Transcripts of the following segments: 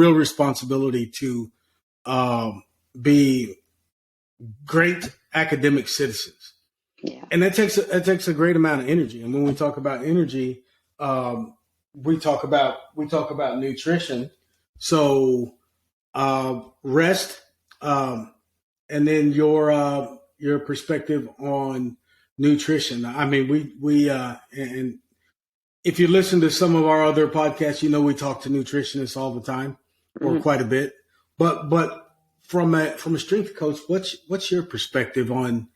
real responsibility to be great academic citizens. Yeah. And that takes a great amount of energy. And when we talk about energy, we talk about nutrition. So rest, and then your perspective on nutrition. I mean, we and if you listen to some of our other podcasts, we talk to nutritionists all the time, or quite a bit. But from a strength coach, what's your perspective on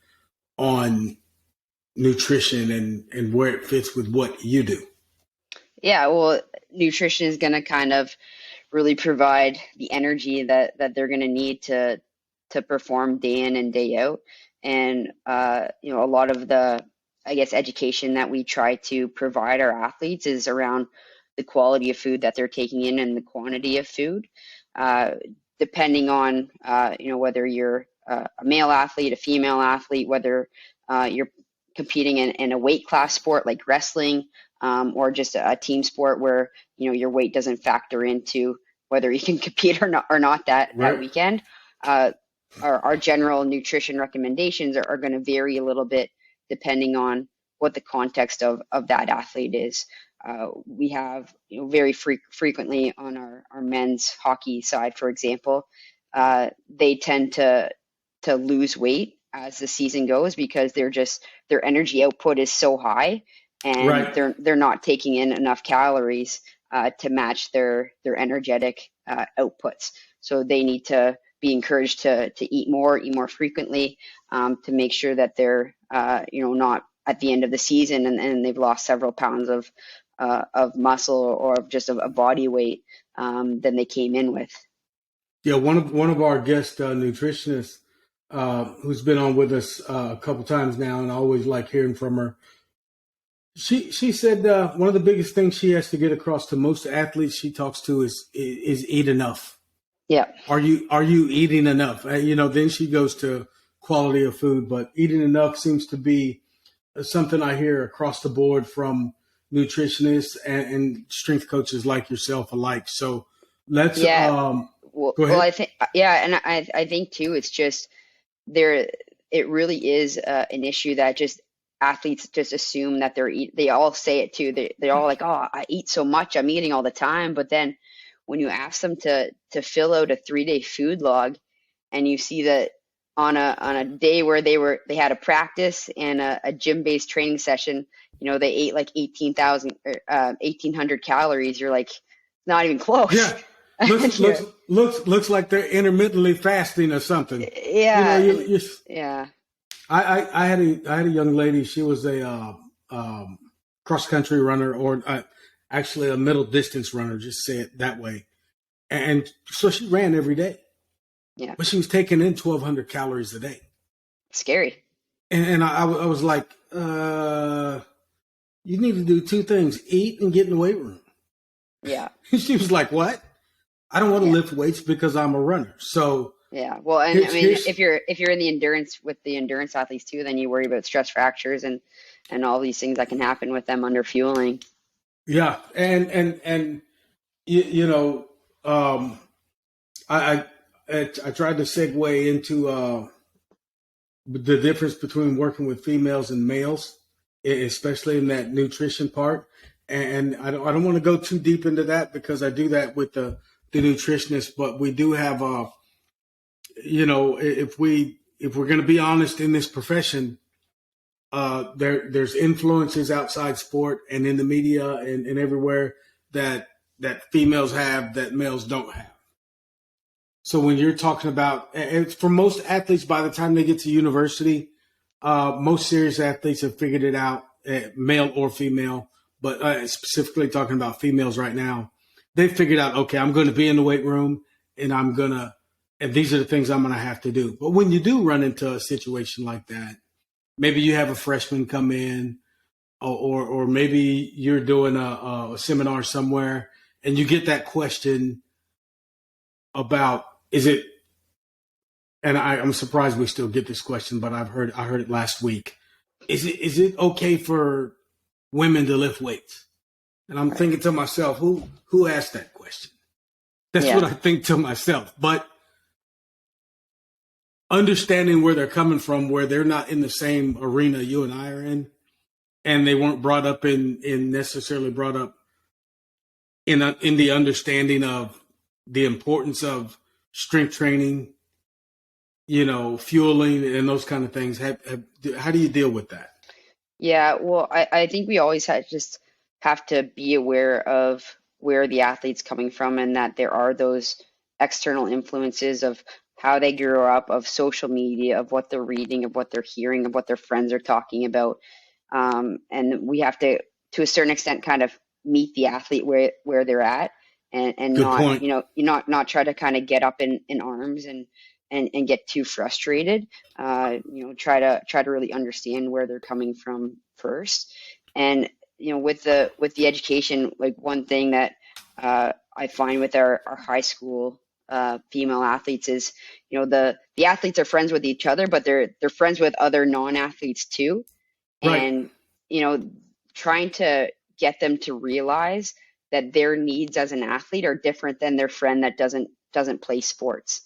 nutrition and where it fits with what you do? Yeah, well, nutrition is going to kind of really provide the energy that they're going to need to perform day in and day out. And a lot of the, I guess, education that we try to provide our athletes is around the quality of food that they're taking in and the quantity of food, depending on whether you're a male athlete, a female athlete, whether you're competing in a weight class sport like wrestling, or just a team sport where your weight doesn't factor into whether you can compete or not that weekend. Our general nutrition recommendations are going to vary a little bit depending on what the context of that athlete is. We have very frequently on our men's hockey side, for example, they tend to lose weight as the season goes because their energy output is so high, and they're not taking in enough calories to match their energetic outputs. So they need to be encouraged to eat more frequently, to make sure that they're not at the end of the season and they've lost several pounds of muscle or just a body weight than they came in with. Yeah, one of our guest nutritionists who's been on with us a couple times now, and I always like hearing from her. She said one of the biggest things she has to get across to most athletes she talks to is eat enough. Yeah. Are you eating enough? Then she goes to quality of food, but eating enough seems to be something I hear across the board from nutritionists and strength coaches like yourself alike. So let's go ahead. Well, I think, and I think too, it's just it really is an issue that just athletes just assume that they all say it too. They're all like, oh, I eat so much, I'm eating all the time. But then when you ask them to fill out a 3-day food log, and you see that on a day where they had a practice and a gym-based training session, they ate like 1,800 calories. You're like, not even close. Yeah. Looks like they're intermittently fasting or something. Yeah. Yeah. I had a young lady. She was a cross country runner, or actually a middle distance runner. Just say it that way. And so she ran every day. Yeah. But she was taking in 1,200 calories a day. Scary. And I was like, you need to do two things: eat and get in the weight room. Yeah. She was like, what? I don't want to lift weights because I'm a runner. So yeah, well, and I mean, if you're in the endurance with the endurance athletes too, then you worry about stress fractures and all these things that can happen with them under fueling. Yeah, and I tried to segue into the difference between working with females and males, especially in that nutrition part. And I don't want to go too deep into that because I do that with the nutritionist, but we do have if we're going to be honest in this profession, there's influences outside sport and in the media and everywhere that females have that males don't have. So when you're talking about, for most athletes, by the time they get to university, most serious athletes have figured it out, male or female, but specifically talking about females right now, they've figured out, okay, I'm going to be in the weight room and and these are the things I'm going to have to do. But when you do run into a situation like that, maybe you have a freshman come in, or maybe you're doing a seminar somewhere and you get that question about, is it, and I'm surprised we still get this question, but I heard it last week. Is it okay for women to lift weights? And I'm thinking to myself, who asked that question? That's what Yeah. I think to myself. But understanding where they're coming from, where they're not in the same arena you and I are in, and they weren't brought up in necessarily brought up in the understanding of the importance of strength training, fueling and those kind of things. How do you deal with that? Yeah, well, I think we always just have to be aware of where the athlete's coming from and that there are those external influences of how they grew up, of social media, of what they're reading, of what they're hearing, of what their friends are talking about. And we have to a certain extent, kind of meet the athlete where they're at, and Good not, point. not try to kind of get up in arms and get too frustrated. Try to really understand where they're coming from first. And with the education, like one thing that I find with our high school female athletes is, the athletes are friends with each other, but they're friends with other non-athletes too. Right. And you know trying to get them to realize that their needs as an athlete are different than their friend that doesn't play sports.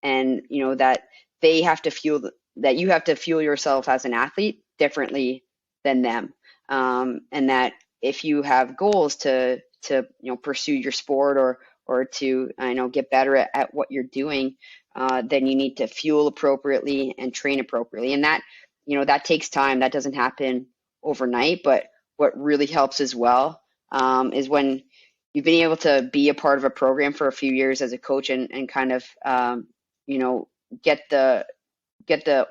And that they have to fuel that you have to fuel yourself as an athlete differently than them. And that if you have goals to pursue your sport, or to get better at what you're doing, then you need to fuel appropriately and train appropriately. And that takes time. That doesn't happen overnight. But what really helps as well, is when you've been able to be a part of a program for a few years as a coach, and kind of you know get the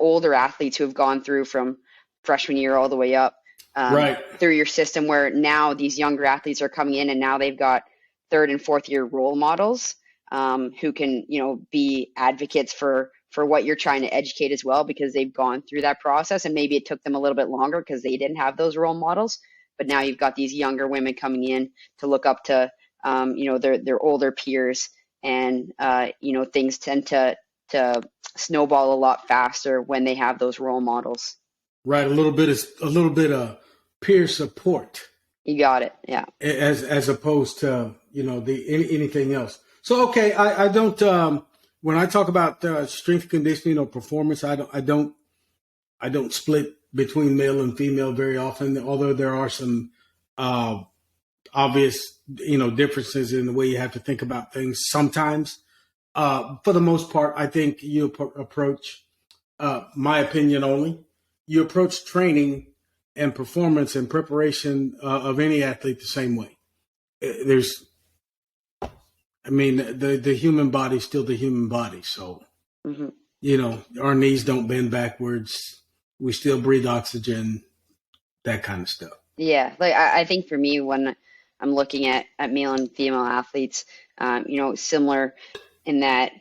older athletes who have gone through from freshman year all the way up, Right. through your system, where now these younger athletes are coming in and now they've got third and fourth year role models, who can be advocates for what you're trying to educate as well, because they've gone through that process, and maybe it took them a little bit longer because they didn't have those role models. But now you've got these younger women coming in to look up to their older peers. And things tend to snowball a lot faster when they have those role models. Right. A little bit of peer support You got it. Yeah. as opposed to anything else. So okay, I don't when I talk about strength conditioning or performance, I don't split between male and female very often, although there are some uh, obvious differences in the way you have to think about things sometimes. For the most part, I think you approach, my opinion only, you approach training and performance and preparation of any athlete the same way. There's, I mean, the human body is still the human body. So, Hmm. our knees don't bend backwards. We still breathe oxygen, that kind of stuff. Yeah. Like I think for me, when I'm looking at male and female athletes, similar in that,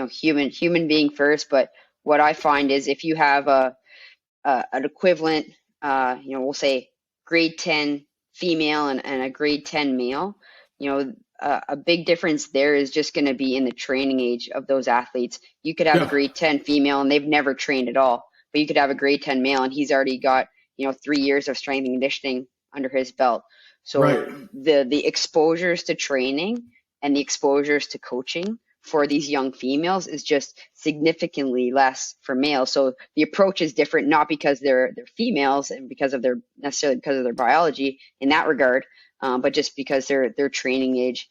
human being first. But what I find is if you have an equivalent, we'll say grade 10 female and a grade 10 male, a big difference there is just going to be in the training age of those athletes. You could have a Yeah, grade 10 female and they've never trained at all, but you could have a grade 10 male and he's already got, 3 years of strength and conditioning under his belt. right. So the exposures to training and the exposures to coaching for these young females is just significantly less for males. So the approach is different, not because they're females and necessarily because of their biology in that regard, but just because their training age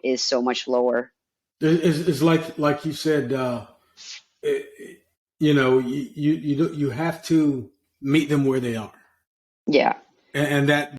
is so much lower. It's like you said. It, you have to meet them where they are, Yeah. and that